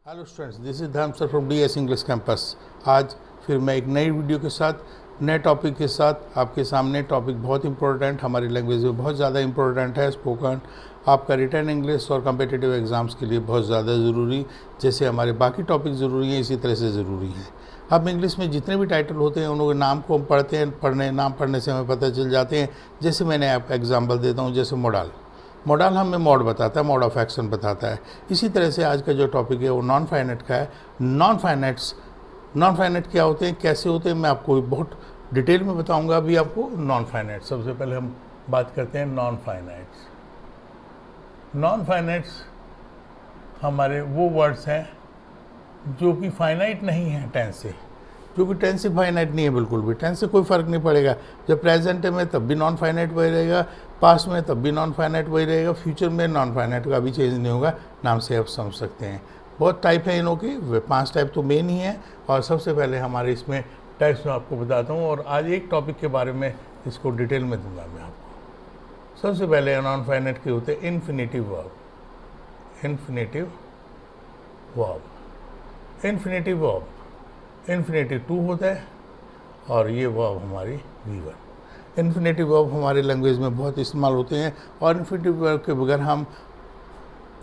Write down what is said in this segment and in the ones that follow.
Hello students, this is धर्म sir from DS English campus. आज फिर मैं एक नई वीडियो के साथ नए टॉपिक के साथ आपके सामने। टॉपिक बहुत इंपॉर्टेंट, हमारी लैंग्वेज में बहुत ज़्यादा इंपॉर्टेंट है। स्पोकन आपका रिटन इंग्लिश और कम्पिटिटिव एग्ज़ाम्स के लिए बहुत ज़्यादा ज़रूरी, जैसे हमारे बाकी टॉपिक ज़रूरी हैं इसी तरह से ज़रूरी हैं। अब इंग्लिश में जितने भी टाइटल होते हैं उनके नाम को हम पढ़ते हैं, नाम पढ़ने से हमें पता चल जाते हैं। जैसे मैंने आपको एग्जाम्पल देता हूँ, जैसे मोडाल हमें मोड बताता है, मोड ऑफ एक्शन बताता है। इसी तरह से आज का जो टॉपिक है वो नॉन फाइनाइट का है। नॉन फाइनाइट क्या होते हैं, कैसे होते हैं, मैं आपको बहुत डिटेल में बताऊंगा अभी आपको। नॉन फाइनाइट, सबसे पहले हम बात करते हैं नॉन फाइनाइट्स। नॉन फाइनाइट्स हमारे वो वर्ड्स हैं जो कि फाइनाइट नहीं है टेंस से, जो कि टेंस से फाइनाइट नहीं है बिल्कुल भी। टेंस से कोई फ़र्क नहीं पड़ेगा। जब प्रेजेंट में तब भी नॉन फाइनाइट वही रहेगा, पास्ट में तब भी नॉन फाइनाइट वही रहेगा, फ्यूचर में नॉन फाइनाइट का भी चेंज नहीं होगा। नाम से आप समझ सकते हैं। बहुत टाइप है इनों की, वे 5 टाइप तो मेन ही हैं। और सबसे पहले हमारे इसमें टाइप्स में आपको बताता हूँ, और आज एक टॉपिक के बारे में इसको डिटेल में दूंगा मैं आपको। सबसे पहले नॉन फाइनाइट के होते हैं infinitive verb. Infinitive verb infinitive 2 होता है, और ये वर्ब हमारी V1। इन्फिनेटिव वर्ब हमारे लैंग्वेज में बहुत इस्तेमाल होते हैं, और इन्फिनेटिव वर्ब के बगैर हम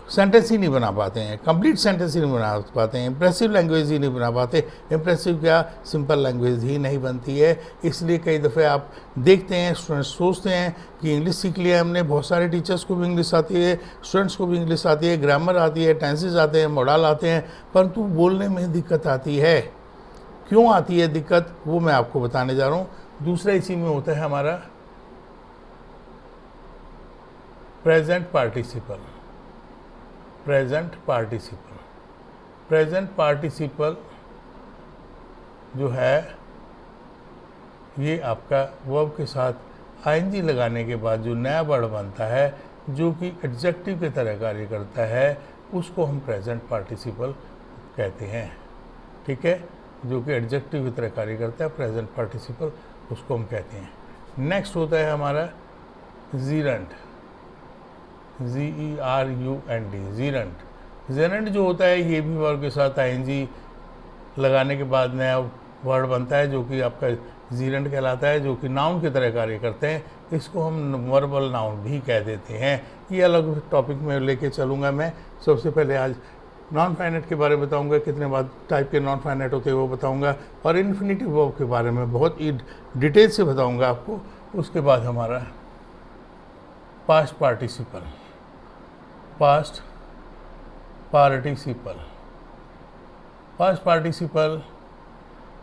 सेंटेंस ही नहीं बना पाते हैं, कंप्लीट सेंटेंस ही नहीं बना पाते हैं, इंप्रेसिव लैंग्वेज ही नहीं बना पाते। इंप्रेसिव क्या, सिंपल लैंग्वेज ही नहीं बनती है। इसलिए कई दफ़े आप देखते हैं स्टूडेंट्स सोचते हैं कि इंग्लिश सीख लिया हमने। बहुत सारे टीचर्स को भी इंग्लिश आती है, स्टूडेंट्स को भी इंग्लिश आती है, ग्रामर आती है, टेंसेज आते हैं, मॉडल आते हैं, परंतु बोलने में दिक्कत आती है। क्यों आती है दिक्कत, वो मैं आपको बताने जा रहा हूँ। दूसरा इसी में होता है हमारा प्रेजेंट पार्टिसिपल जो है, ये आपका वर्ब के साथ आईएनजी लगाने के बाद जो नया वर्ड बनता है, जो कि एडजेक्टिव की तरह कार्य करता है, उसको हम प्रेजेंट पार्टिसिपल कहते हैं। ठीक है, जो कि एडजेक्टिव की तरह कार्य करता है, प्रेजेंट पार्टिसिपल उसको हम कहते हैं। नेक्स्ट होता है हमारा जीरंट, जीरंट। जेरेंट जो होता है, ये भी वर्ब के साथ आईएनजी लगाने के बाद नया वर्ड बनता है, जो कि आपका जीरंट कहलाता है, जो कि नाउन की तरह कार्य करते हैं। इसको हम वर्बल नाउन भी कह देते हैं। ये अलग टॉपिक में लेके चलूँगा मैं। सबसे पहले आज नॉन फाइनाइट के बारे में बताऊंगा, कितने बाद टाइप के नॉन फाइनाइट होते हैं वो बताऊंगा, और इन्फिनेटिव वर्ब के बारे में बहुत ही डिटेल से बताऊंगा आपको। उसके बाद हमारा पास्ट पार्टिसिपल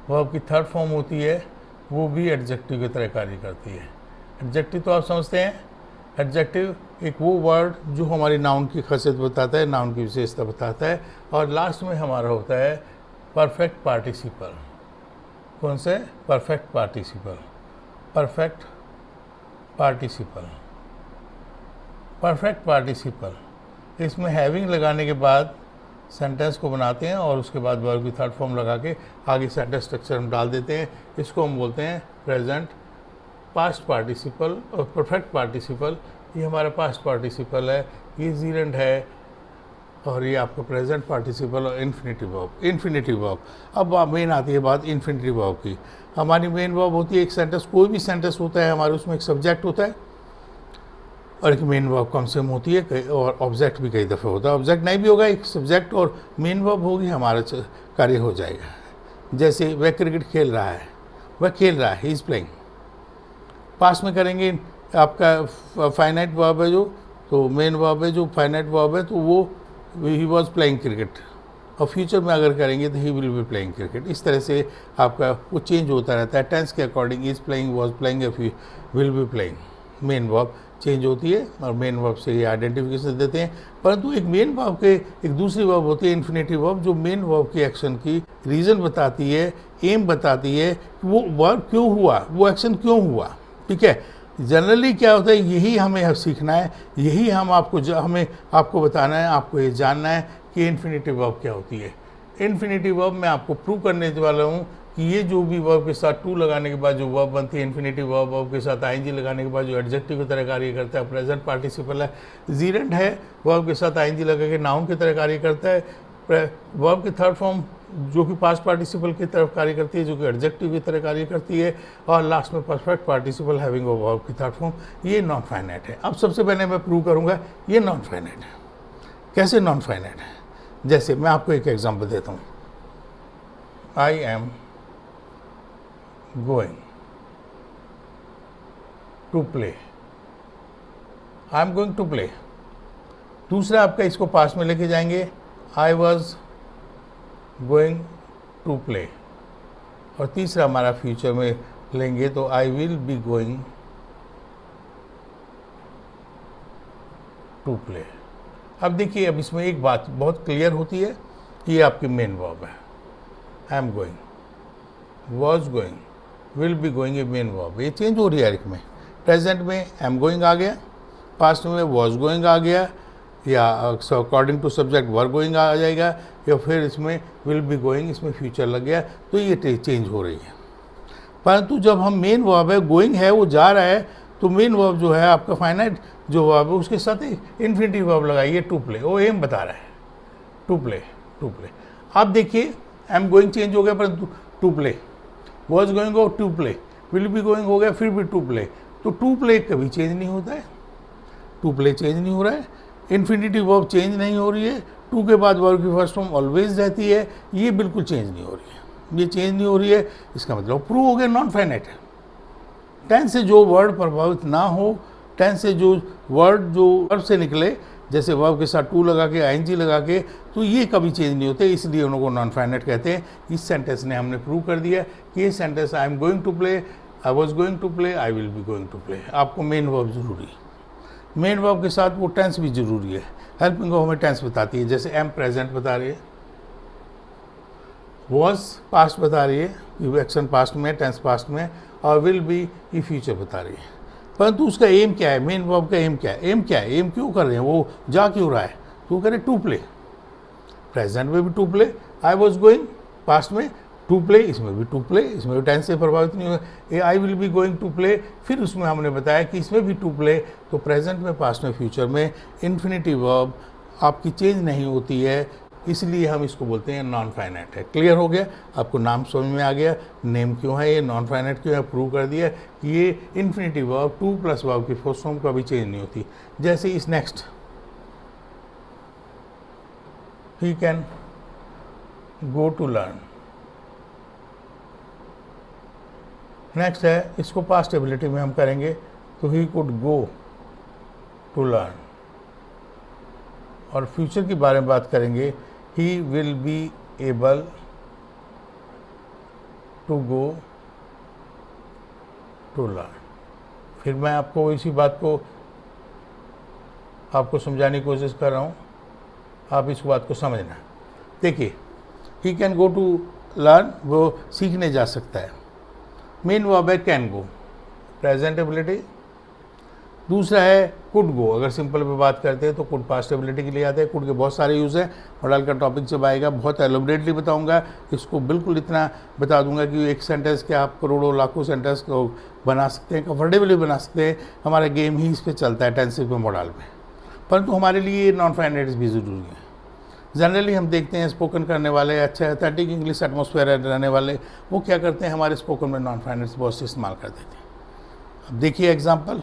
वर्ब की थर्ड फॉर्म होती है, वो भी एडजेक्टिव की तरह कार्य करती है। एडजेक्टिव तो आप समझते हैं, एडजेक्टिव एक वो वर्ड जो हमारी नाउन की खासियत बताता है, नाउन की विशेषता बताता है। और लास्ट में हमारा होता है परफेक्ट पार्टिसिपल। कौन से? Perfect participle. इसमें हैविंग लगाने के बाद सेंटेंस को बनाते हैं, और उसके बाद वर्ब की थर्ड फॉर्म लगा के आगे सेंटेंस स्ट्रक्चर हम डाल देते हैं। इसको हम बोलते हैं प्रेजेंट पास्ट पार्टिसिपल और परफेक्ट पार्टिसिपल। ये हमारा पास्ट पार्टिसिपल है, ये जीरेंट है, और ये आपका प्रेजेंट पार्टिसिपल और इन्फिनेटिव वर्ब। अब मेन आती है बात इन्फिनेटिव वर्ब की। हमारी मेन वर्ब होती है, एक सेंटेंस, कोई भी सेंटेंस होता है हमारे, उसमें एक सब्जेक्ट होता है और एक मेन वर्ब कम से कम होती है, और ऑब्जेक्ट भी कई दफ़े होता है। ऑब्जेक्ट नहीं भी होगा, एक सब्जेक्ट और मेन वर्ब होगी, हमारा कार्य हो जाएगा। जैसे वह क्रिकेट खेल रहा है, ही इज़ प्लेइंग। पास्ट में करेंगे, आपका फाइनाइट वर्ब है जो, तो मेन वर्ब है जो फाइनाइट वर्ब है, तो वो ही वॉज प्लेइंग क्रिकेट। और फ्यूचर में अगर करेंगे तो he will be playing cricket. इस तरह से आपका वो चेंज होता रहता है टेंस के according. Is playing, was playing, will be playing. Main verb change होती है, और मेन वर्ब से ये आइडेंटिफिकेशन देते हैं। परंतु एक मेन वर्ब के एक दूसरी वर्ब होती है इन्फिनेटिव वर्ब, जो मेन वर्ब के एक्शन की रीज़न बताती है, एम बताती है, वो वर्ब क्यों हुआ, वो एक्शन क्यों हुआ। ठीक है, जनरली क्या होता है, यही हमें सीखना है, यही हमें आपको बताना है, आपको ये जानना है कि इन्फिनेटिव वर्ब क्या होती है। इन्फिनेटिव वर्ब मैं आपको प्रूव करने वाला हूँ कि ये जो भी वर्ब के साथ टू लगाने के बाद जो वर्ब बनती है इन्फिनेटिव वर्ब, वर्ब के साथ आईएनजी लगाने के बाद जो एडजेक्टिव की तरह कार्य करता है, प्रेजेंट पार्टिसिपल है। जीरेंट है, वर्ब के साथ आईएनजी लगा के नाउन की तरह कार्य करता है। वर्ब की थर्ड फॉर्म जो कि पास्ट पार्टिसिपल की तरफ कार्य करती है, जो कि एडजेक्टिव की तरह कार्य करती है। और लास्ट में perfect participle having a verb की थर्ड फॉर्म, ये नॉन फाइनाइट है। अब सबसे पहले मैं प्रूव करूंगा ये नॉन फाइनाइट है। कैसे नॉन फाइनाइट है? जैसे मैं आपको एक एग्जांपल देता हूँ, I am going to play, I am going to play. दूसरा आपका इसको पास्ट में लेके जाएंगे, I was going to play. और तीसरा हमारा फ्यूचर में लेंगे तो I will be going to play. अब देखिए, अब इसमें एक बात बहुत क्लियर होती है, ये आपकी मेन वर्ब है। आई am going, was going, will be going, ये मेन वर्ब, ये चेंज हो रही है में। प्रेजेंट में एम गोइंग आ गया, पास्ट में वॉज गोइंग आ गया, या अकॉर्डिंग टू सब्जेक्ट वर गोइंग आ जाएगा, या फिर इसमें विल बी गोइंग, इसमें फ्यूचर लग गया, तो ये चेंज हो रही है। परंतु जब हम मेन वर्ब है, गोइंग है, वो जा रहा है, तो मेन वर्ब जो है आपका फाइनाइट जो वर्ब है उसके साथ इन्फिनिटिव वर्ब लगाइए, टू प्ले, वो एम बता रहा है, टू प्ले, टू प्ले। आप देखिए, एम गोइंग चेंज हो गया परंतु टू प्ले, वॉज गोइंग हो to play, will be going हो गया फिर भी टू प्ले, तो टू प्ले कभी चेंज नहीं होता है, टू प्ले चेंज नहीं हो रहा है, इन्फिनिटिव वर्ब चेंज नहीं हो रही है, टू के बाद वर्ब की फर्स्ट फॉर्म ऑलवेज रहती है, ये बिल्कुल चेंज नहीं हो रही है, ये चेंज नहीं हो रही है। इसका मतलब प्रूव हो गया नॉन फाइनाइट है। टेंस से जो वर्ड प्रभावित ना हो, टेंस से जो वर्ड जो वर्ब से निकले, जैसे वर्ब के साथ टू लगा के, आईएनजी लगा के, तो ये कभी चेंज नहीं होते, इसलिए उनको नॉन फाइनाइट कहते हैं। इस सेंटेंस ने हमने प्रूव कर दिया कि ये sentence I am going to play, I was going to play, I will be going to play. आपको मेन वर्ब जरूरी है, मेन वर्ब के साथ वो टेंस भी जरूरी है। हेल्पिंग वर्ब हमें टेंस बताती है, जैसे एम प्रेजेंट बता रही है, वॉज पास्ट बता रही है, एक्शन पास्ट में, टेंस पास्ट में, और विल बी ये फ्यूचर बता रही है। परंतु उसका एम क्या है, मेन वर्ब का एम क्या है, एम क्या है, एम क्यों कर रहे हैं, वो जा क्यों रहा है, तो वो करे टू प्ले। प्रेजेंट में भी to play, I was going past में टू प्ले, इसमें भी टू प्ले, इसमें भी टेंस से प्रभावित नहीं हुआ। ये I will be going to play, फिर उसमें हमने बताया कि इसमें भी टू प्ले, तो प्रेजेंट में, पास्ट में, फ्यूचर में इन्फिनिटिव वर्ब आपकी चेंज नहीं होती है, इसलिए हम इसको बोलते हैं नॉन फाइनाइट है। क्लियर हो गया? आपको नाम समझ में आ गया, नेम क्यों है, ये नॉन फाइनाइट क्यों है, प्रूव कर दिया कि ये infinitive verb to plus verb की फर्स्ट फॉर्म कभी चेंज नहीं होती। जैसे इस next, he can go to learn, next है, इसको पास्ट एबिलिटी में हम करेंगे तो he could go to learn. और फ्यूचर के बारे में बात करेंगे, he will be able to go to learn. फिर मैं आपको इसी बात को आपको समझाने की कोशिश कर रहा हूँ, आप इस बात को समझना। देखिए, he can go to learn, वो सीखने जा सकता है, मेन वर्ब है कैन गो, प्रेजेंट एबिलिटी। दूसरा है कुड गो, अगर सिंपल पे बात करते हैं तो कुड पास्ट एबिलिटी के लिए आता है। कुड के बहुत सारे यूज़ हैं, मॉडल का टॉपिक जब आएगा बहुत एलोबरेटली बताऊंगा, इसको बिल्कुल इतना बता दूंगा कि एक सेंटेंस के आप करोड़ों लाखों सेंटेंस को बना सकते हैं, कंफर्टेबली बना सकते हैं। हमारा गेम ही इस पर चलता है, टेंसिव में, मॉडल में। परंतु हमारे लिए नॉन फाइनाइट भी ज़रूरी है। जनरली हम देखते हैं स्पोकन करने वाले, अच्छा एथेटिक इंग्लिश एटमॉस्फेयर रहने वाले, वो क्या करते हैं, हमारे स्पोकन में नॉन फाइनाइट बहुत से इस्तेमाल कर देते हैं। अब देखिए example,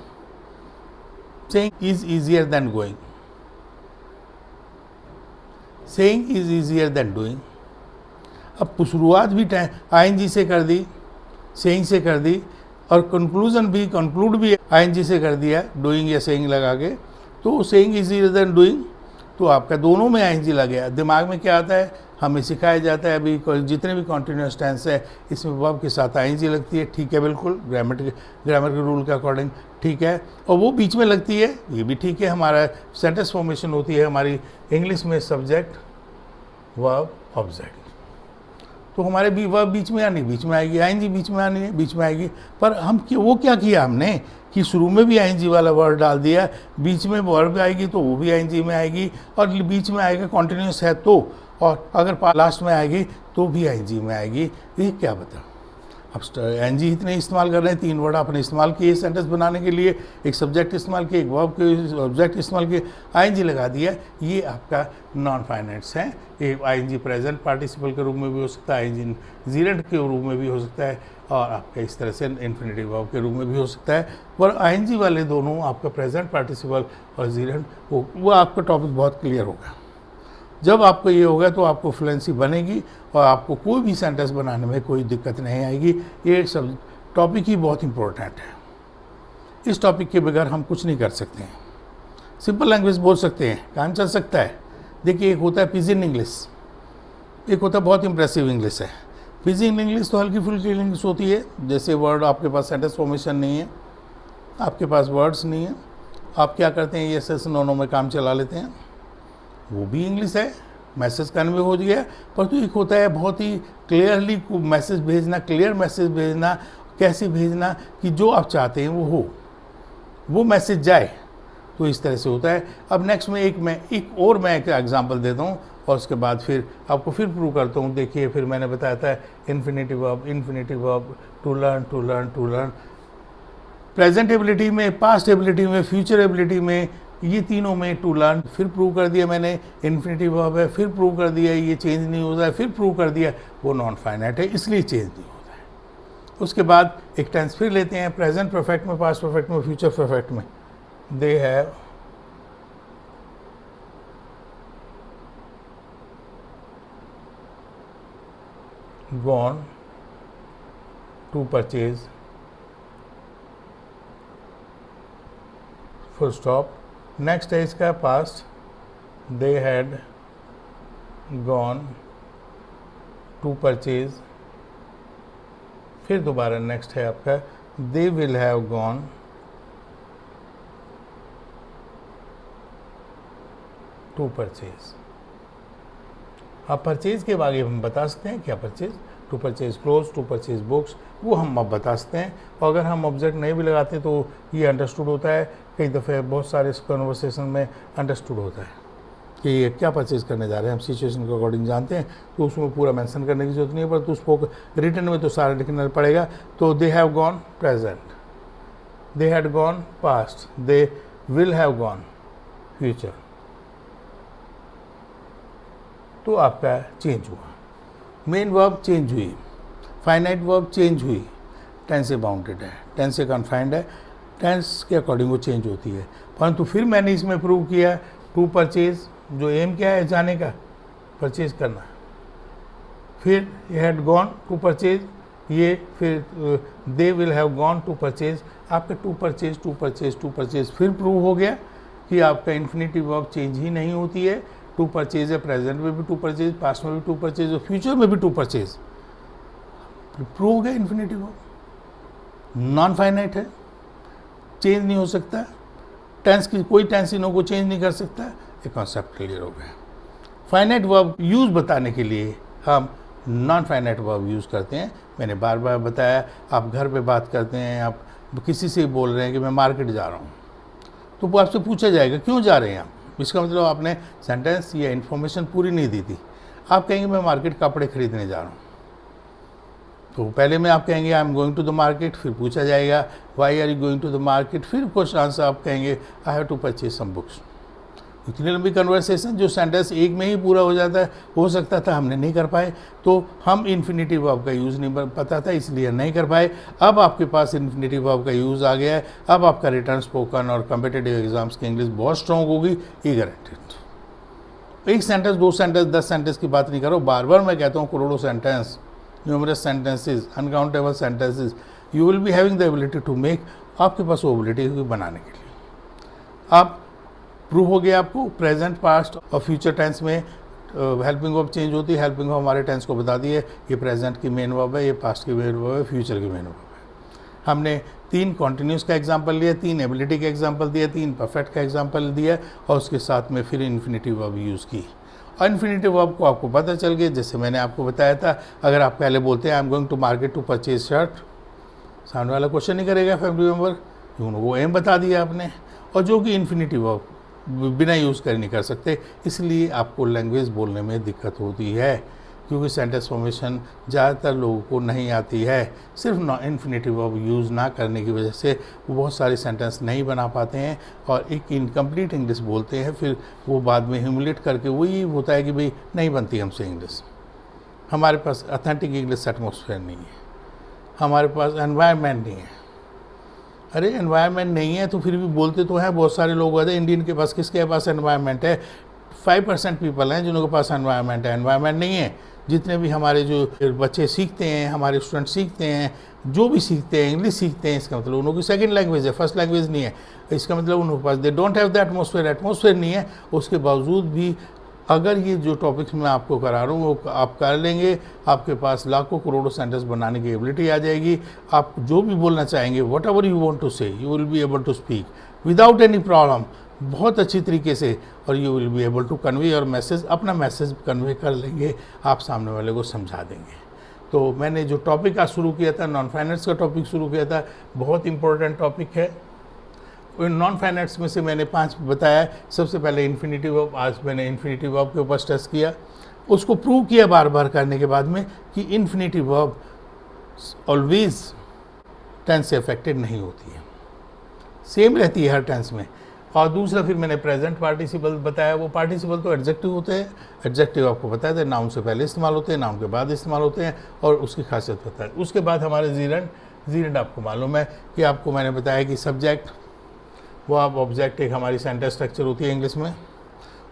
saying is easier than going, saying is easier than doing। अब शुरुआत भी आईएनजी से कर दी, saying से कर दी, और कंक्लूजन भी, कंक्लूड भी आईएनजी से कर दिया, डूइंग या saying लगा के, तो saying is easier than doing, तो आपका दोनों में आईएनजी लग गया। दिमाग में क्या आता है, हमें सिखाया जाता है अभी जितने भी कॉन्टिन्यूस टेंस है इसमें वर्ब के साथ आईएनजी लगती है, ठीक है, बिल्कुल ग्रामर के रूल के अकॉर्डिंग ठीक है, और वो बीच में लगती है, ये भी ठीक है। हमारा सेंटेंस फॉर्मेशन होती है हमारी इंग्लिश में सब्जेक्ट वर्ब ऑब्जेक्ट, तो हमारे भी वर्ब बीच में आनी, बीच में आएगी, आईएनजी बीच में आनी है, बीच में आएगी। पर हम वो क्या किया हमने कि शुरू में भी आईएनजी वाला वर्ड डाल दिया, बीच में वर्ब आएगी तो वो भी आईएनजी में आएगी, और बीच में आएगा कॉन्टिन्यूस है तो, और अगर लास्ट में आएगी तो भी आईएनजी में आएगी। ये क्या बता अब एनजी इतने इस्तेमाल कर रहे हैं, 3 वर्ड आपने इस्तेमाल किए सेंटेंस बनाने के लिए, एक सब्जेक्ट इस्तेमाल किए, एक वर्ब के ऑब्जेक्ट इस्तेमाल किए, आईएनजी लगा दिया, ये आपका नॉन फाइनाइट्स है। ये आईएनजी प्रेजेंट पार्टिसिपल के रूप में भी हो सकता है, आईएनजी जीरेंट के रूप में भी हो सकता है, और आपका इस तरह से इन्फिनेटिव वर्ब के रूप में भी हो सकता है। पर आईएनजी वाले दोनों आपका प्रेजेंट पार्टिसिपल और जीरेंट, वो आपका टॉपिक बहुत क्लियर होगा। जब आपको ये होगा तो आपको फ्लुएंसी बनेगी और आपको कोई भी सेंटेंस बनाने में कोई दिक्कत नहीं आएगी। ये सब टॉपिक ही बहुत इंपॉर्टेंट है, इस टॉपिक के बगैर हम कुछ नहीं कर सकते हैं। सिंपल लैंग्वेज बोल सकते हैं, काम चल सकता है। देखिए, एक होता है पिजिन इंग्लिश, एक होता है बहुत इंप्रेसिव इंग्लिश है। पिजिन इंग्लिश तो हल्की फुल्की इंग्लिश होती है, जैसे वर्ड आपके पास सेंटेंस फॉर्मेशन नहीं है, आपके पास वर्ड्स नहीं है, आप क्या करते हैं, यस यस नो नो में काम चला लेते हैं, वो भी इंग्लिश है, मैसेज कन्वे हो गया। पर तो एक होता है बहुत ही क्लियरली मैसेज भेजना, क्लियर मैसेज भेजना, कैसे भेजना कि जो आप चाहते हैं वो हो, वो मैसेज जाए, तो इस तरह से होता है। अब नेक्स्ट में एक और एग्जांपल देता हूँ और उसके बाद फिर आपको फिर प्रूव करता हूँ। देखिए, फिर मैंने बताया था infinitive verb, to learn, present ability में, पास्ट एबिलिटी में, फ्यूचर एबिलिटी में, ये तीनों में टू लर्न, फिर प्रूव कर दिया मैंने इन्फिनेटिव वर्ब है, फिर प्रूव कर दिया ये चेंज नहीं होता है, फिर प्रूव कर दिया वो नॉन फाइनाइट है, इसलिए चेंज नहीं होता है। उसके बाद एक टेंस फिर लेते हैं, प्रेजेंट परफेक्ट में, पास्ट परफेक्ट में, फ्यूचर परफेक्ट में। They have gone to purchase, full stop. Next है इसका past, they had gone to purchase, फिर दोबारा नेक्स्ट है आपका they will have gone to purchase. अब परचेज के आगे हम बता सकते हैं क्या purchase, to purchase cloth, to purchase books, वो हम अब बता सकते हैं। और अगर हम ऑब्जेक्ट नहीं भी लगाते तो ये अंडरस्टूड होता है। कई दफ़े बहुत सारे कन्वर्सेशन में अंडरस्टूड होता है कि ये क्या परचेज करने जा रहे हैं, हम सिचुएशन के अकॉर्डिंग जानते हैं, तो उसमें पूरा मेंशन करने की जरूरत नहीं है, पर तो उसको रिटर्न में तो सारा लिखना पड़ेगा। तो दे have gone present, they had gone past, they will have gone future, तो आपका चेंज हुआ। मेन वर्ब चेंज हुई, फाइनाइट वर्ब चेंज हुई, टेंस से बाउंडेड है, टेंस से कन्फाइंड है, टेंस के अकॉर्डिंग वो चेंज होती है। परंतु फिर मैंने इसमें प्रूव किया टू परचेज, जो एम क्या है, जाने का, परचेज करना। फिर ये हैड गॉन टू परचेज, ये फिर they will have gone to purchase, आपका टू परचेज फिर प्रूव हो गया कि आपका इन्फिनेटिव वर्ब चेंज ही नहीं होती है। टू परचेज है, प्रेजेंट में भी टू परचेज, पास्ट में भी टू परचेज और फ्यूचर में भी टू परचेज, प्रूव हो गया इन्फिनेटिव वर्ब नॉन फाइनाइट है, चेंज नहीं हो सकता, टेंस की कोई टेंस इनों को चेंज नहीं कर सकता, ये कॉन्सेप्ट क्लियर हो गया। फाइनाइट वर्ब यूज़ बताने के लिए हम नॉन फाइनाइट वर्ब यूज़ करते हैं। मैंने बार बार बताया, आप घर पे बात करते हैं, आप किसी से बोल रहे हैं कि मैं मार्केट जा रहा हूँ, तो वो आपसे पूछा जाएगा क्यों जा रहे हैं आप, इसका मतलब आपने सेंटेंस या इन्फॉर्मेशन पूरी नहीं दी थी। आप कहेंगे मैं मार्केट कपड़े खरीदने जा रहा हूँ, तो पहले में आप कहेंगे I am going to the market, फिर पूछा जाएगा why are you going to the market, फिर क्वेश्चन आंसर आप कहेंगे I have to purchase some books. इतनी लंबी कन्वर्सेशन जो सेंटेंस एक में ही पूरा हो जाता है, हो सकता था, हमने नहीं कर पाए, तो हम इन्फिनेटिव वर्ब का यूज़ नहीं पता था, इसलिए नहीं कर पाए। अब आपके पास इन्फिनेटिव वर्ब का यूज़ आ गया है, अब आपका रिटर्न, स्पोकन और कम्पिटिटिव एग्जाम्स की इंग्लिश बहुत स्ट्रॉन्ग होगी, ये गारंटेड। एक सेंटेंस, 2 सेंटेंस, 10 सेंटेंस की बात नहीं करो, बार बार मैं कहता हूँ करोड़ों sentence, numerous sentences, uncountable sentences, you will be having the ability to make, आपके पास वो एबिलिटी होगी बनाने के लिए। आप प्रूव हो गया आपको प्रेजेंट, पास्ट और फ्यूचर टेंस में हेल्पिंग वर्ब चेंज होती है। हेल्पिंग वर्ब हमारे टेंस को बता दी है, ये प्रेजेंट की मेन वर्ब है, ये पास्ट की मेन वर्ब है, फ्यूचर की मेन वर्ब है। हमने 3 कॉन्टिन्यूस का एग्जांपल लिया, 3 एबिलिटी का एग्जांपल दिया, 3 परफेक्ट का एग्जांपल दिया और उसके साथ में फिर इन्फिनेटिव वर्ब यूज़ की। और इन्फिनेटिव वर्ब को आपको पता चल गया, जैसे मैंने आपको बताया था, अगर आप पहले बोलते हैं I am going to market to purchase shirt, सामने वाला क्वेश्चन नहीं करेगा फैमिली मेम्बर, क्यों, वो एम बता दिया आपने। और जो कि इन्फिनेटिव वर्ब बिना यूज़ कर नहीं कर सकते, इसलिए आपको लैंग्वेज बोलने में दिक्कत होती है। क्योंकि सेंटेंस फॉर्मेशन ज़्यादातर लोगों को नहीं आती है। सिर्फ इन्फिनेटिव वर्ब यूज़ ना करने की वजह से वो बहुत सारे सेंटेंस नहीं बना पाते हैं और एक इनकम्प्लीट इंग्लिश बोलते हैं, फिर वो बाद में ह्यूमिलेट करके वही होता है कि भाई नहीं बनती हमसे इंग्लिश। हमारे पास ऑथेंटिक इंग्लिश एटमॉस्फेयर नहीं है, हमारे पास एनवायरनमेंट नहीं है। अरे एनवायरनमेंट नहीं है तो फिर भी बोलते तो हैं, बहुत सारे लोग कहते हैं इंडियन के पास, किसके पास एनवायरनमेंट है? 5% पीपल हैं जिनके पास एनवायरनमेंट है। एनवायरनमेंट नहीं है। जितने भी हमारे जो बच्चे सीखते हैं, हमारे स्टूडेंट सीखते हैं, जो भी सीखते हैं इंग्लिश सीखते हैं, इसका मतलब उनकी सेकंड लैंग्वेज है, फर्स्ट लैंग्वेज नहीं है। इसका मतलब उनके पास they don't have the atmosphere नहीं है। उसके बावजूद भी अगर ये जो टॉपिक्स मैं आपको करा रहा हूँ वो आप कर लेंगे, आपके पास लाखों करोड़ों सेंटेंस बनाने की एबिलिटी आ जाएगी। आप जो भी बोलना चाहेंगे, whatever you want to say, you will be able to speak without any problem, बहुत अच्छी तरीके से, और you will be able to convey your message, अपना मैसेज कन्वे कर लेंगे, आप सामने वाले को समझा देंगे। तो मैंने जो टॉपिक आज शुरू किया था, नॉन फाइनेंस का टॉपिक शुरू किया था, बहुत इंपॉर्टेंट टॉपिक है। नॉन फाइनेंस में से मैंने 5 बताया। सबसे पहले इन्फिनेटिव वर्ब, आज मैंने इन्फिनेटिव वर्ब के ऊपर स्ट्रेस किया, उसको प्रूव किया बार बार करने के बाद में कि इन्फिनेटिव वर्ब ऑलवेज टेंस से अफेक्टेड नहीं होती है, सेम रहती है हर टेंस में। और दूसरा फिर मैंने प्रेजेंट पार्टिसिपल बताया। वो पार्टिसिपल तो एडजेक्टिव होते हैं, एडजेक्टिव आपको बताया था नाउन से पहले इस्तेमाल होते हैं, नाउन के बाद इस्तेमाल होते हैं, और उसकी खासियत बताया। उसके बाद हमारे जीरेंड आपको मालूम है कि आपको मैंने बताया कि सब्जेक्ट, वो आप ऑब्जेक्ट, एक हमारी सेंटेंस स्ट्रक्चर होती है इंग्लिश में।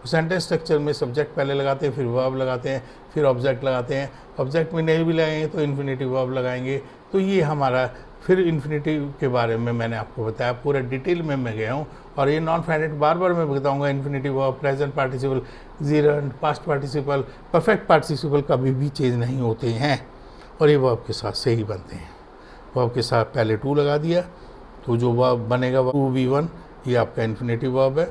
सेंटेंस स्ट्रक्चर में सब्जेक्ट पहले लगाते हैं, फिर वर्ब लगाते हैं, फिर ऑब्जेक्ट लगाते हैं। ऑब्जेक्ट में नहीं भी लगाएंगे तो इन्फिनेटिव वर्ब लगाएंगे। तो ये हमारा, फिर इन्फिनेटिव के बारे में मैंने आपको बताया, पूरा डिटेल में मैं गया हूँ। और ये नॉन फाइनाइट बार बार मैं बताऊँगा, infinitive verb, present participle, जीरेंड, past participle, perfect participle कभी भी चेंज नहीं होते हैं, और ये वर्ब के साथ से ही बनते हैं। वर्ब के साथ पहले टू लगा दिया तो जो वर्ब बनेगा 2V1, ये आपका इन्फिनेटिव वर्ब है।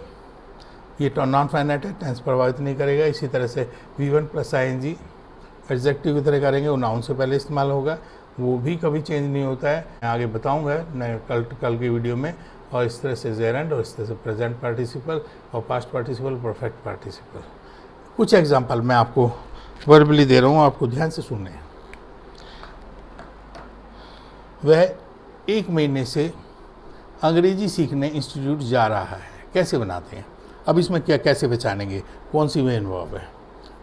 ये तो नॉन फाइनाइट है, टेंस प्रभावित नहीं करेगा। इसी तरह से V1 + ing एडजेक्टिव की तरह करेंगे, वो नाउन से पहले इस्तेमाल होगा, वो भी कभी चेंज नहीं होता है। मैं आगे बताऊंगा मैं कल के वीडियो में। और इस तरह से जेरेंड, और इस तरह से प्रेजेंट पार्टिसिपल, और पास्ट पार्टिसिपल, परफेक्ट पार्टिसिपल। कुछ एग्जाम्पल मैं आपको वर्बली दे रहा हूँ, आपको ध्यान से सुनने हैं। वह 1 महीने से अंग्रेजी सीखने इंस्टीट्यूट जा रहा है। कैसे बनाते हैं? अब इसमें क्या कैसे पहचानेंगे कौन सी मेन वर्ब है,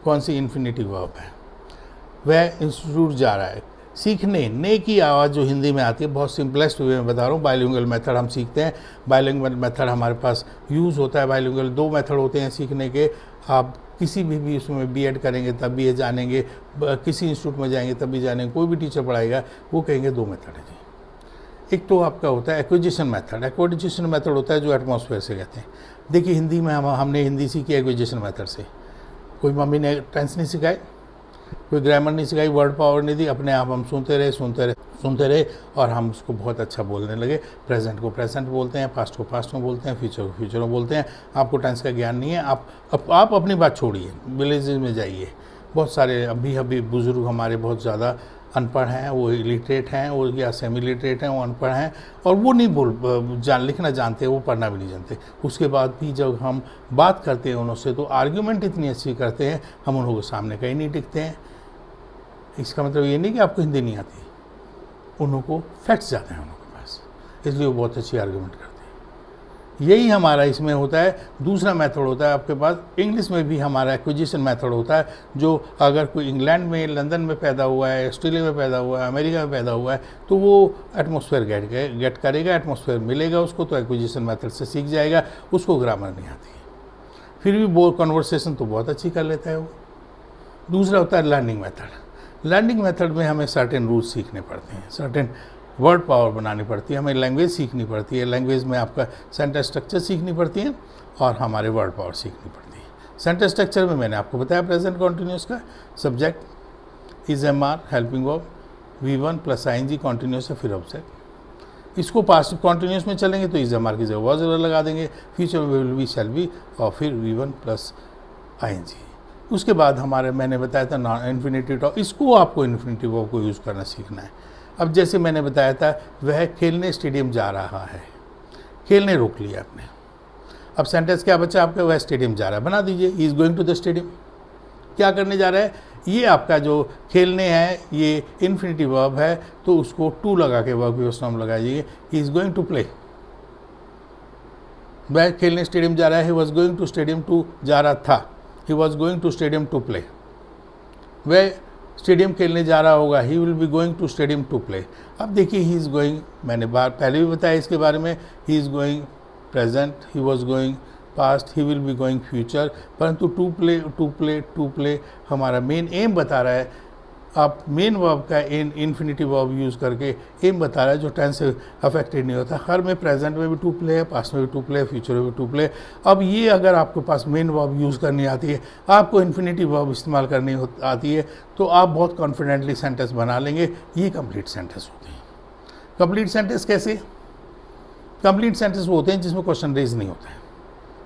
कौन सी इन्फिनेटिव वर्ब है? वह इंस्टीट्यूट जा रहा है। सीखने, ने की आवाज़ जो हिंदी में आती है, बहुत सिंपलेस्ट वे में बता रहा हूँ। बाइलिंगुअल मेथड हम सीखते हैं। बाइलिंगुअल मेथड हमारे पास यूज़ होता है। बाइलिंगुअल 2 मेथड होते हैं सीखने के। आप किसी भी उसमें B.Ed करेंगे तब भी ये जानेंगे, किसी इंस्टीट्यूट में जाएंगे तब भी जानेंगे, कोई भी टीचर पढ़ाएगा वो कहेंगे 2 मेथड है जी। एक तो आपका होता है एक्विजिशन मेथड। एक्विजिशन मेथड होता है जो एटमॉस्फेयर से कहते हैं। देखिए हिंदी में हमने हिंदी सीखी एक्विजिशन मेथड से। कोई मम्मी ने टेंस नहीं सिखाई, कोई ग्रामर नहीं सिखाई, वर्ड पावर नहीं दी, अपने आप हम सुनते रहे और हम उसको बहुत अच्छा बोलने लगे। प्रेजेंट को प्रेजेंट बोलते हैं, पास्ट को पास्ट में बोलते हैं, फ्यूचर को फ्यूचर में बोलते हैं। आपको टेंस का ज्ञान नहीं है। आप अपनी बात छोड़िए, विलेजेस में जाइए, बहुत सारे अभी बुज़ुर्ग हमारे बहुत ज़्यादा अनपढ़ हैं, वो इलिटरेट हैं, और या सेमी इलिटरेट हैं, वो अनपढ़ हैं, और वो नहीं लिखना जानते, वो पढ़ना भी नहीं जानते। उसके बाद भी जब हम बात करते हैं उनसे तो आर्ग्यूमेंट इतनी अच्छी करते हैं, हम उन लोगों के सामने कहीं नहीं टिकते हैं। इसका मतलब ये नहीं कि आपको हिंदी नहीं आती, उन को फैक्ट्स जाते हैं उनके पास, इसलिए वो बहुत अच्छी आर्ग्यूमेंट करते हैं। यही हमारा इसमें होता है। दूसरा मेथड होता है आपके पास, इंग्लिश में भी हमारा एक्विजिशन मेथड होता है, जो अगर कोई इंग्लैंड में, लंदन में पैदा हुआ है, ऑस्ट्रेलिया में पैदा हुआ है, अमेरिका में पैदा हुआ है, तो वो एटमॉस्फेयर गेट करेगा, एटमॉस्फेयर मिलेगा उसको, तो एक्विजिशन मेथड से सीख जाएगा। उसको ग्रामर नहीं आती है, फिर भी वो कन्वर्सेशन तो बहुत अच्छी कर लेता है वो। दूसरा होता है लर्निंग मेथड। लर्निंग मेथड में हमें सर्टेन रूल्स सीखने पड़ते हैं, सर्टेन वर्ड पावर बनानी पड़ती है, हमें लैंग्वेज सीखनी पड़ती है। लैंग्वेज में आपका सेंटेंस स्ट्रक्चर सीखनी पड़ती है और हमारे वर्ड पावर सीखनी पड़ती है। सेंटेंस स्ट्रक्चर में मैंने आपको बताया प्रेजेंट कॉन्टिन्यूस का, subject is am are helping verb, V1 + ing continuous है, फिर ऑब्जेक्ट। इसको पास्ट कॉन्टिन्यूस में चलेंगे तो इज एम आर की जगह वॉज लगा देंगे, फ्यूचर में विल बी, शैल बी, और फिर V1 + ing। उसके बाद हमारे मैंने बताया था नॉन इन्फिनेटिव टॉप, इसको आपको इन्फिनेटिव वर्ब को यूज़ करना सीखना है। अब जैसे मैंने बताया था, वह खेलने स्टेडियम जा रहा है, खेलने रोक लिया आपने। अब सेंटेंस क्या बचा आपका? वह स्टेडियम जा रहा है, बना दीजिए he is going to the stadium. क्या करने जा रहा है? ये आपका जो खेलने हैं ये इन्फिनिटिव वर्ब है, तो उसको टू लगा के वर्ब की फर्स्ट फॉर्म लगाइए। He is going to play, वह खेलने स्टेडियम जा रहा है। He was going to stadium to जा रहा था, he was going to stadium to play. वह स्टेडियम खेलने जा रहा होगा, he will be going to stadium to play. अब देखिए ही इज़ गोइंग, मैंने पहले भी बताया इसके बारे में, ही is going present, he was going past, he will be going future, परंतु टू प्ले हमारा मेन एम बता रहा है। आप मेन वर्ब का इन्फिनिटिव वर्ब यूज़ करके एम बता रहा है, जो टेंस से अफेक्टेड नहीं होता। हर में प्रेजेंट में भी टू प्ले है, पास्ट में भी टू प्ले है, फ्यूचर में भी टू प्ले। अब ये अगर आपके पास मेन वर्ब यूज़ करनी आती है, आपको इन्फिनिटिव वर्ब इस्तेमाल करनी आती है, तो आप बहुत कॉन्फिडेंटली सेंटेंस बना लेंगे। ये कंप्लीट सेंटेंस होते हैं। कंप्लीट सेंटेंस कैसे? कंप्लीट सेंटेंस वो होते हैं जिसमें क्वेश्चन रेज नहीं होता है,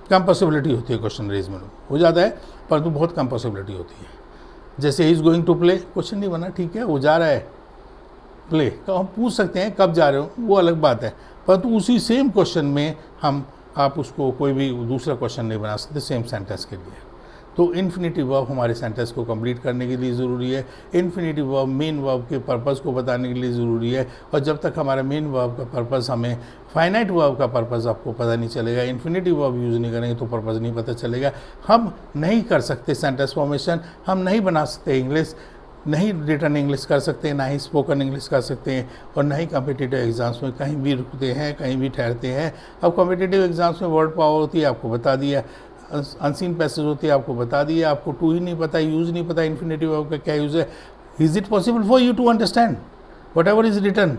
कम पॉसिबिलिटी होती है क्वेश्चन रेज में हो जाता है, परंतु बहुत कम पॉसिबिलिटी होती है। जैसे he is going to play, question नहीं बना, ठीक है वो जा रहा है प्ले, तो हम पूछ सकते हैं कब जा रहे हो, वो अलग बात है, परंतु उसी सेम क्वेश्चन में आप उसको कोई भी दूसरा क्वेश्चन नहीं बना सकते सेम सेंटेंस के लिए। तो इन्फिनिटिव वर्ब हमारे सेंटेंस को कंप्लीट करने के लिए ज़रूरी है। इन्फिनिटिव वर्ब मेन वर्ब के पर्पज़ को बताने के लिए ज़रूरी है, और जब तक हमारा मेन वर्ब का पर्पज़ हमें फाइनाइट वर्ब का पर्पज़ आपको पता नहीं चलेगा, इन्फिनिटिव वर्ब यूज़ नहीं करेंगे तो पर्पज़ नहीं पता चलेगा। हम नहीं कर सकते सेंटेंस फॉर्मेशन, हम नहीं बना सकते इंग्लिश, नहीं रिटर्न इंग्लिश कर सकते, ना ही स्पोकन इंग्लिश कर सकते हैं, और ना ही कॉम्पिटिटिव एग्ज़ाम्स में कहीं भी रुकते हैं, कहीं भी ठहरते हैं। अब कॉम्पिटिटिव एग्ज़ाम्स में वर्ड पावर होती है, आपको बता दिया, अनसीन पैसेज होती है, आपको बता दिया, आपको टू ही नहीं पता, यूज़ नहीं पता इन्फिनिटिव वर्ब का क्या यूज़ है। Is it possible for you to understand whatever is written?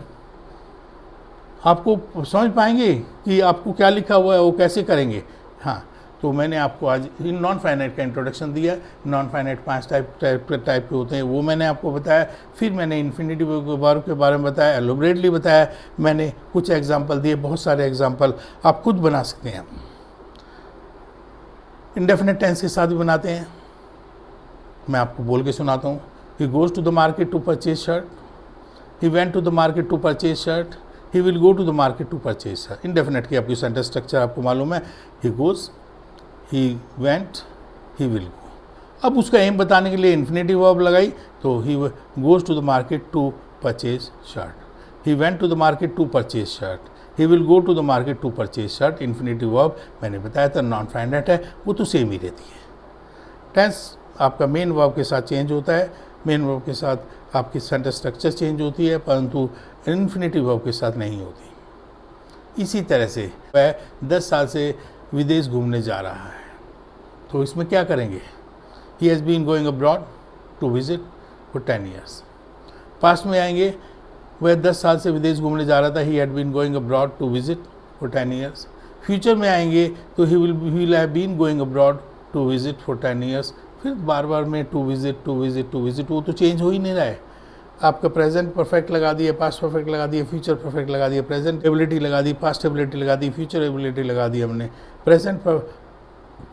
आपको समझ पाएंगे कि आपको क्या लिखा हुआ है, वो कैसे करेंगे? हाँ, तो मैंने आपको आज इन नॉन फाइनाइट का इंट्रोडक्शन दिया। नॉन फाइनाइट 5 टाइप के होते हैं, वो मैंने आपको बताया। फिर मैंने इन्फिनिटिव वर्ब के बारे में बताया, एलोबरेटली बताया। मैंने कुछ एग्जाम्पल दिए, बहुत सारे एग्जाम्पल आप खुद बना सकते हैं। इंडेफिनेट टेंस के साथ भी बनाते हैं, मैं आपको बोल के सुनाता हूँ। He goes to the market to purchase shirt, he went to the market to purchase shirt, he will go to the market to purchase shirt. Indefinite की आपकी सेंटेंस स्ट्रक्चर आपको मालूम है, he goes, he went, he will go. अब उसका M बताने के लिए इन्फिनिटिव वर्ब लगाई, तो he goes to the market to purchase shirt, he went to the market to purchase shirt, he will go to the market to purchase shirt. Infinitive verb मैंने बताया था नॉन फाइनाइट है, वो तो same ही रहती है। टेंस आपका main verb के साथ चेंज होता है, मेन वर्ब के साथ आपकी सेंटेंस स्ट्रक्चर चेंज होती है, परंतु इन्फिनिटिव वर्ब के साथ नहीं होती। इसी तरह से वह 10 साल से विदेश घूमने जा रहा है, तो इसमें क्या करेंगे? He has been going abroad to visit for 10 years. Past में आएंगे, वह 10 साल से विदेश घूमने जा रहा था, he had been going abroad to visit for 10 years. Future में आएंगे तो he will have been going abroad to visit for 10 years. फिर बार बार में टू विजिट, वो तो चेंज हो ही नहीं रहा है। आपका प्रेजेंट परफेक्ट लगा दिए, पास्ट परफेक्ट लगा दिए, फ्यूचर परफेक्ट लगा दिए, प्रेजेंट एबिलिटी लगा दी, पास्ट एबिलिटी लगा दी, फ्यूचर एबिलिटी लगा दी हमने। प्रेजेंट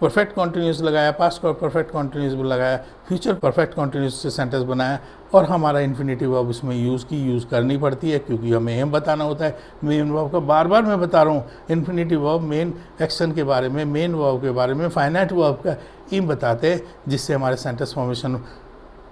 परफेक्ट कॉन्टिन्यूस लगाया, पास्ट परफेक्ट कॉन्टिन्यूस लगाया, फ्यूचर परफेक्ट कॉन्टिन्यूस से सेंटेंस बनाया, और हमारा इन्फिनिटिव वर्ब इसमें यूज़ करनी पड़ती है, क्योंकि हमें एम बताना होता है। मेन वर्ब का बार बार मैं बता रहा हूँ, इन्फिनिटिव वर्ब मेन एक्शन के बारे में, मेन वर्ब के बारे में, फाइनाइट वर्ब का एम बताते हैं, जिससे हमारे सेंटेंस फॉर्मेशन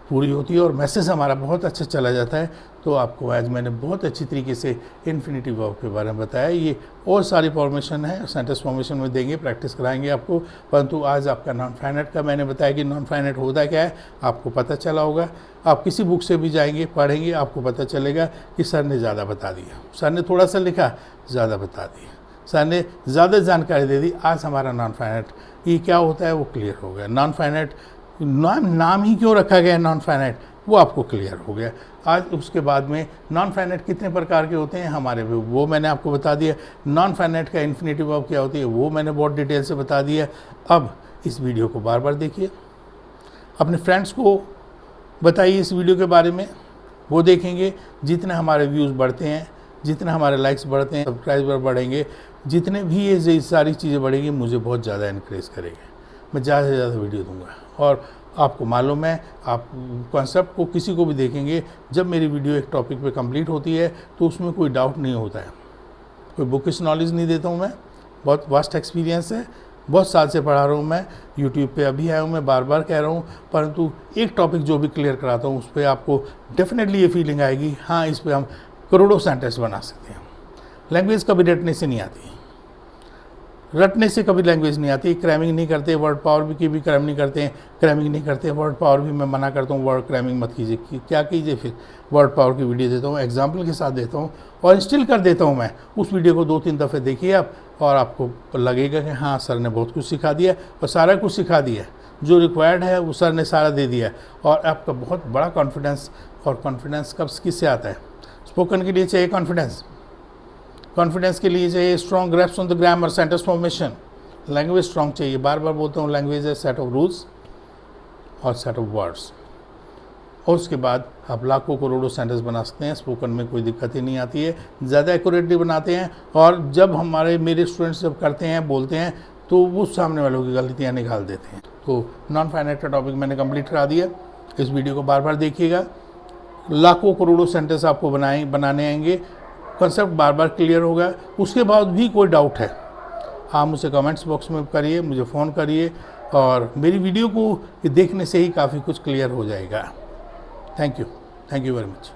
पूरी होती है और मैसेज हमारा बहुत अच्छा चला जाता है। तो आपको आज मैंने बहुत अच्छी तरीके से इन्फिनिटिव वर्ब के बारे में बताया। ये और सारी फॉर्मेशन है, सेंटेंस फॉर्मेशन में देंगे, प्रैक्टिस कराएंगे आपको, परंतु आज आपका नॉन फाइनाइट का मैंने बताया कि नॉन फाइनाइट होता क्या है, आपको पता चला होगा। आप किसी बुक से भी जाएंगे, पढ़ेंगे, आपको पता चलेगा कि सर ने ज़्यादा बता दिया, सर ने थोड़ा सा लिखा, ज़्यादा बता दिया, सर ने ज़्यादा जानकारी दे दी। आज हमारा नॉन फाइनाइट ये क्या होता है वो क्लियर हो गया। नॉन फाइनाइट नाम ही क्यों रखा गया नॉन फाइनाइट, वो आपको क्लियर हो गया। आज उसके बाद में नॉन फाइनाइट कितने प्रकार के होते हैं हमारे, वो मैंने आपको बता दिया। नॉन फाइनाइट का इन्फिनिटिव वर्ब क्या होती है वो मैंने बहुत डिटेल से बता दिया। अब इस वीडियो को बार बार देखिए, अपने फ्रेंड्स को बताइए इस वीडियो के बारे में, वो देखेंगे। जितने हमारे व्यूज़ बढ़ते हैं, जितने हमारे लाइक्स बढ़ते हैं, सब्सक्राइबर बढ़ेंगे, जितने भी ये सारी चीज़ें बढ़ेंगी, मुझे बहुत ज़्यादा इनक्रेज करेंगे। मैं ज़्यादा से ज़्यादा वीडियो दूंगा। और आपको मालूम है, आप कॉन्सेप्ट को किसी को भी देखेंगे, जब मेरी वीडियो एक टॉपिक पे कंप्लीट होती है तो उसमें कोई डाउट नहीं होता है। कोई बुकिश नॉलेज नहीं देता हूँ मैं, बहुत वास्ट एक्सपीरियंस है, बहुत साल से पढ़ा रहा हूँ मैं, यूट्यूब पे अभी आया हूँ, मैं बार बार कह रहा हूँ, परंतु एक टॉपिक जो भी क्लियर कराता हूँ उस पर आपको डेफिनेटली ये फीलिंग आएगी, हाँ इस पर हम करोड़ों सेंटेंस बना सकते हैं। लैंग्वेज कभी रटने से नहीं आती, रटने से कभी लैंग्वेज नहीं आती। क्रैमिंग नहीं करते, वर्ड पावर की भी क्रैम नहीं करते हैं, क्रैमिंग नहीं करते, वर्ड पावर भी मैं मना करता हूँ, वर्ड क्रैमिंग मत कीजिए। क्या कीजिए फिर, वर्ड पावर की वीडियो देता हूँ, एग्जाम्पल के साथ देता हूँ और इंस्टिल कर देता हूँ मैं। उस वीडियो को 2-3 दफ़े देखिए आप और आपको लगेगा कि हाँ सर ने बहुत कुछ सिखा दिया और सारा कुछ सिखा दिया, जो रिक्वायर्ड है वो सर ने सारा दे दिया और आपका बहुत बड़ा कॉन्फिडेंस। और कॉन्फिडेंस कब किससे आता है? स्पोकन के लिए चाहिए कॉन्फिडेंस, कॉन्फिडेंस के लिए चाहिए strong grasps on the grammar, sentence formation, language strong चाहिए। बार बार बोलता हूँ, लैंग्वेज है सेट ऑफ रूल्स और सेट ऑफ वर्ड्स, और उसके बाद आप लाखों करोड़ों सेंटेंस बना सकते हैं। स्पोकन में कोई दिक्कत ही नहीं आती है, ज़्यादा एक्यूरेटली बनाते हैं। और जब मेरे स्टूडेंट्स जब करते हैं, बोलते हैं, तो वो सामने वालों की गलतियाँ निकाल देते हैं। तो नॉन फाइनाइट का टॉपिक मैंने कंप्लीट करा दिया। इस वीडियो को बार बार देखिएगा, लाखों करोड़ों सेंटेंस आपको बनाने आएंगे, कॉन्सेप्ट बार बार क्लियर होगा। उसके बाद भी कोई डाउट है आप मुझे कमेंट्स बॉक्स में करिए, मुझे फ़ोन करिए, और मेरी वीडियो को देखने से ही काफ़ी कुछ क्लियर हो जाएगा। Thank you very much.